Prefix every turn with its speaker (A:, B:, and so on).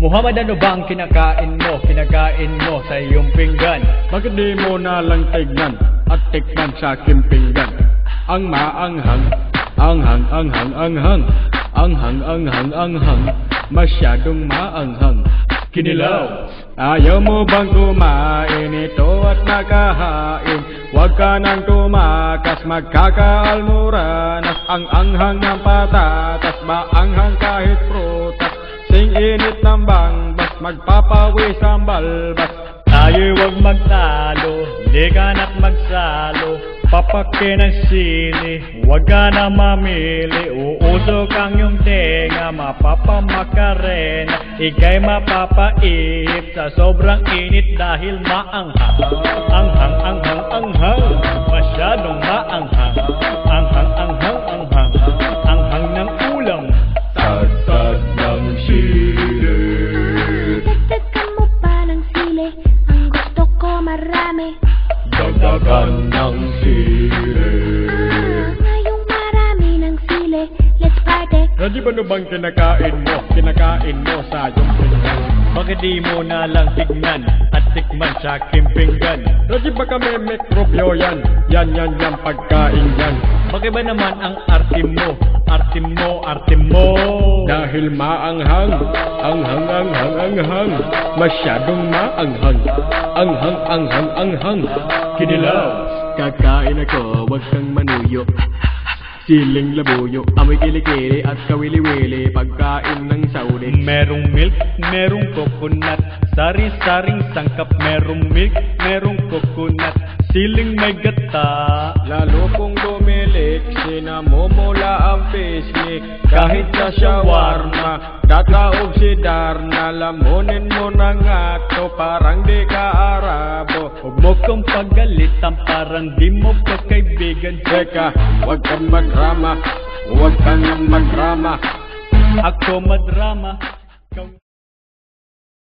A: Muhammad, ano ba ang kinakain mo? Kinakain mo sa iyong pinggan.
B: Bakit di mo na lang tignan at tikman sa aking pinggan? Ang maanghang, anghang, masyadong maanghang.
A: Kinilaw.
B: Ayaw mo bang kumain ito at nakahain? Huwag ka nang tumakas, magkakaalmuranas. Ang anghang ng patatas, maanghang kahit prutas. Sing init ng bangbas, magpapawis ang balbas.
A: Tayo'y huwag magtalo, ligan at magsalo. Papake ng sili, huwag ka na mamili. Uusok ang iyong tenga, mapapamakarena. Ika'y mapapaihip sa sobrang init dahil maanghang. Anghang, masyadong maanghang. Anghang ng ulam.
B: Tad ng sili.
C: Dagdagan mo pa ng sili, ang gusto ko marami.
B: Dagdagan ng sili.
C: Ngayong marami ng sili, let's party.
B: Ready ba bang kinakain mo sa iyong pinggan?
A: Bakit di mo na lang tignan at tikman sa aking pinggan?
B: Ready ba kami mikrobyo yan? Yan pagkain yan.
A: Bakit ba naman ang arte mo? Arte mo.
B: Dahil maanghang, anghang, masyadong maanghang. Anghang,
A: Kinilaw.
B: Kakain ako, wag kang manuyo. Siling labuyo, amoy kilikili at kawili-wili. Pagkain ng Saudi.
A: Merong milk, merong coconut, sari-saring sangkap. Merong milk, merong coconut, siling may gata.
B: Lalo kung dumilik, sinamumula ang pislik. Kahit sa shawarma, dataog si Darna. Lamunin mo na nga to, parang di ka Arabo.
A: Huwag mo kang pagalitan, parang di mo ka kaibigan.
B: Teka, wag kang madrama,
A: Ako madrama.